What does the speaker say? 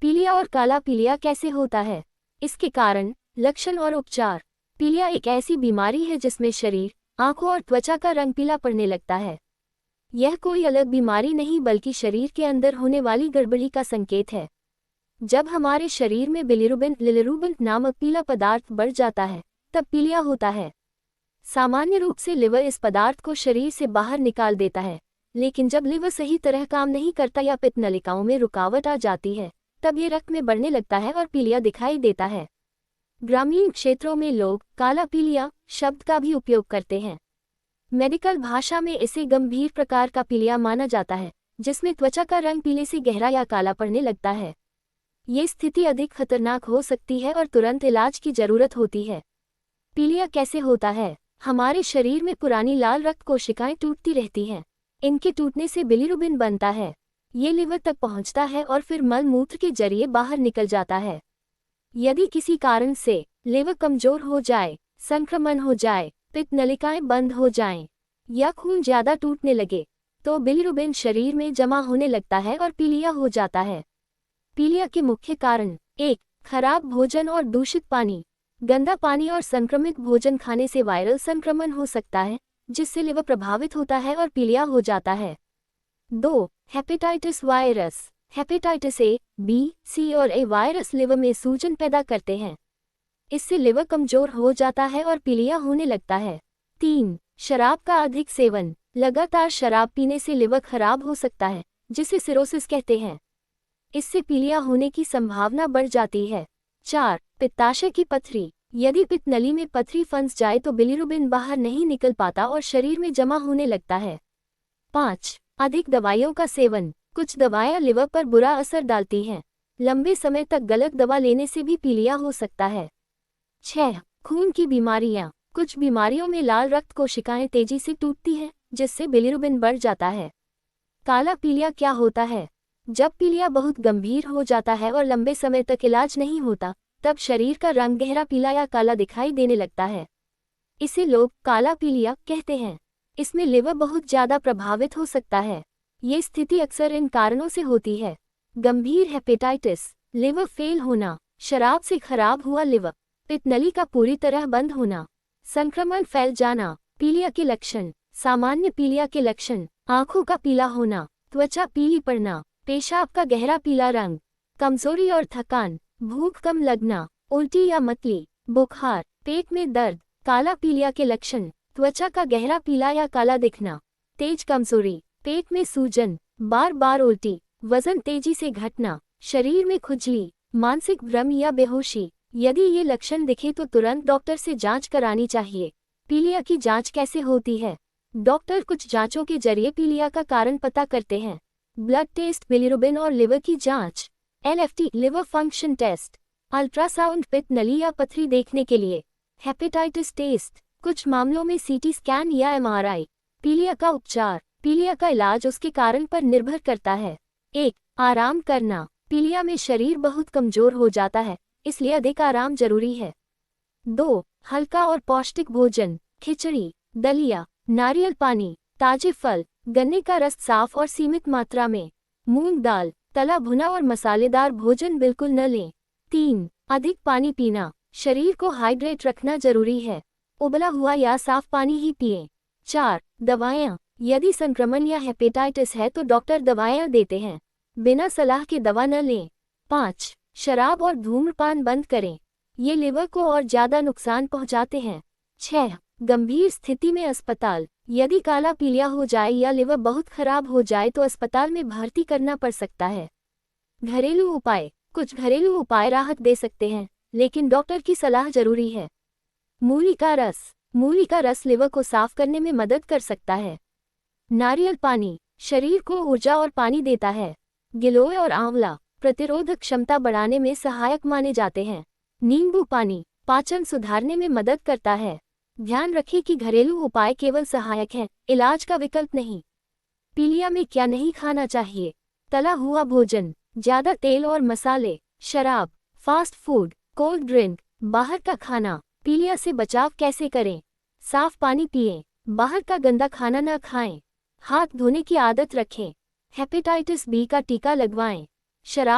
पीलिया और काला पीलिया कैसे होता है? इसके कारण, लक्षण और उपचार। पीलिया एक ऐसी बीमारी है जिसमें शरीर, आंखों और त्वचा का रंग पीला पड़ने लगता है। यह कोई अलग बीमारी नहीं बल्कि शरीर के अंदर होने वाली गड़बड़ी का संकेत है। जब हमारे शरीर में बिलिरुबिन नामक पीला पदार्थ बढ़ जाता है, तब पीलिया होता है। सामान्य रूप से लिवर इस पदार्थ को शरीर से बाहर निकाल देता है, लेकिन जब लिवर सही तरह काम नहीं करता या पित्त नलिकाओं में रुकावट आ जाती है, तब ये रक्त में बढ़ने लगता है और पीलिया दिखाई देता है। ग्रामीण क्षेत्रों में लोग काला पीलिया शब्द का भी उपयोग करते हैं। मेडिकल भाषा में इसे गंभीर प्रकार का पीलिया माना जाता है, जिसमें त्वचा का रंग पीले से गहरा या काला पड़ने लगता है। ये स्थिति अधिक खतरनाक हो सकती है और तुरंत इलाज की जरूरत होती है। पीलिया कैसे होता है? हमारे शरीर में पुरानी लाल रक्त कोशिकाएं टूटती रहती हैं। इनके टूटने से बिलिरुबिन बनता है। ये लिवर तक पहुंचता है और फिर मल मूत्र के जरिए बाहर निकल जाता है। यदि किसी कारण से लिवर कमजोर हो जाए, संक्रमण हो जाए, पित्त नलिकाएं बंद हो जाएं, या खून ज्यादा टूटने लगे, तो बिलिरुबिन शरीर में जमा होने लगता है और पीलिया हो जाता है। पीलिया के मुख्य कारण: 1. खराब भोजन और दूषित पानी। गंदा पानी और संक्रमित भोजन खाने से वायरल संक्रमण हो सकता है, जिससे लिवर प्रभावित होता है और पीलिया हो जाता है। 2. Hepatitis virus. Hepatitis A, B, C और ए वायरस लिवर में सूजन पैदा करते हैं। इससे लिवर कमजोर हो जाता है और पीलिया होने लगता है। 3. शराब का अधिक सेवन। लगातार शराब पीने से लिवर खराब हो सकता है, जिसे सिरोसिस कहते हैं। इससे पीलिया होने की संभावना बढ़ जाती है। 4. पित्ताशय की पथरी। यदि पित्त नली में पथरी फंस जाए तो बिलिरुबिन बाहर नहीं निकल पाता और शरीर में जमा होने लगता है। 5. अधिक दवाइयों का सेवन। कुछ दवाएं लिवर पर बुरा असर डालती हैं। लंबे समय तक गलत दवा लेने से भी पीलिया हो सकता है। 6. खून की बीमारियां। कुछ बीमारियों में लाल रक्त कोशिकाएं तेजी से टूटती हैं, जिससे बिलिरुबिन बढ़ जाता है। काला पीलिया क्या होता है? जब पीलिया बहुत गंभीर हो जाता है और लंबे समय तक इलाज नहीं होता, तब शरीर का रंग गहरा पीला या काला दिखाई देने लगता है। इसे लोग काला पीलिया कहते हैं। इसमें लिवर बहुत ज्यादा प्रभावित हो सकता है। ये स्थिति अक्सर इन कारणों से होती है: गंभीर हेपेटाइटिस, लिवर फेल होना, शराब से खराब हुआ लिवर, पित्त नली का पूरी तरह बंद होना, संक्रमण फैल जाना। पीलिया के लक्षण: सामान्य पीलिया के लक्षण: आंखों का पीला होना, त्वचा पीली पड़ना, पेशाब का गहरा पीला रंग, कमजोरी और थकान, भूख कम लगना, उल्टी या मतली, बुखार, पेट में दर्द। काला पीलिया के लक्षण: त्वचा का गहरा पीला या काला दिखना, तेज कमजोरी, पेट में सूजन, बार बार उल्टी, वजन तेजी से घटना, शरीर में खुजली, मानसिक भ्रम या बेहोशी। यदि ये लक्षण दिखे तो तुरंत डॉक्टर से जांच करानी चाहिए। पीलिया की जांच कैसे होती है? डॉक्टर कुछ जांचों के जरिए पीलिया का कारण पता करते हैं। ब्लड टेस्ट, बिलिरुबिन और लिवर की जांच, LFT liver function test, ultrasound पित्त नली या पथरी देखने के लिए, हेपेटाइटिस टेस्ट, कुछ मामलों में CT स्कैन या MRI। पीलिया का उपचार: पीलिया का इलाज उसके कारण पर निर्भर करता है। 1. आराम करना। पीलिया में शरीर बहुत कमजोर हो जाता है, इसलिए अधिक आराम जरूरी है। 2. हल्का और पौष्टिक भोजन। खिचड़ी, दलिया, नारियल पानी, ताजे फल, गन्ने का रस साफ और सीमित मात्रा में। मूंग दाल, तला भुना और मसालेदार भोजन बिल्कुल न लें। 3. अधिक पानी पीना। शरीर को हाइड्रेट रखना जरूरी है। उबला हुआ या साफ पानी ही पिएं। 4. दवाएं। यदि संक्रमण या हेपेटाइटिस है तो डॉक्टर दवाएं देते हैं। बिना सलाह के दवा न लें। 5. शराब और धूम्रपान बंद करें। ये लिवर को और ज्यादा नुकसान पहुंचाते हैं। 6. गंभीर स्थिति में अस्पताल। यदि काला पीलिया हो जाए या लिवर बहुत खराब हो जाए तो अस्पताल में भर्ती करना पड़ सकता है। घरेलू उपाय। कुछ घरेलू उपाय राहत दे सकते हैं, लेकिन डॉक्टर की सलाह जरूरी है। मूली का रस। मूली का रस लिवर को साफ करने में मदद कर सकता है। नारियल पानी शरीर को ऊर्जा और पानी देता है। गिलोय और आंवला प्रतिरोधक क्षमता बढ़ाने में सहायक माने जाते हैं। नींबू पानी पाचन सुधारने में मदद करता है। ध्यान रखें कि घरेलू उपाय केवल सहायक हैं, इलाज का विकल्प नहीं। पीलिया में क्या नहीं खाना चाहिए? तला हुआ भोजन, ज्यादा तेल और मसाले, शराब, फास्ट फूड, कोल्ड ड्रिंक, बाहर का खाना। पीलिया से बचाव कैसे करें? साफ पानी पिएं, बाहर का गंदा खाना न खाएं, हाथ धोने की आदत रखें, हेपेटाइटिस बी का टीका लगवाएं, शराब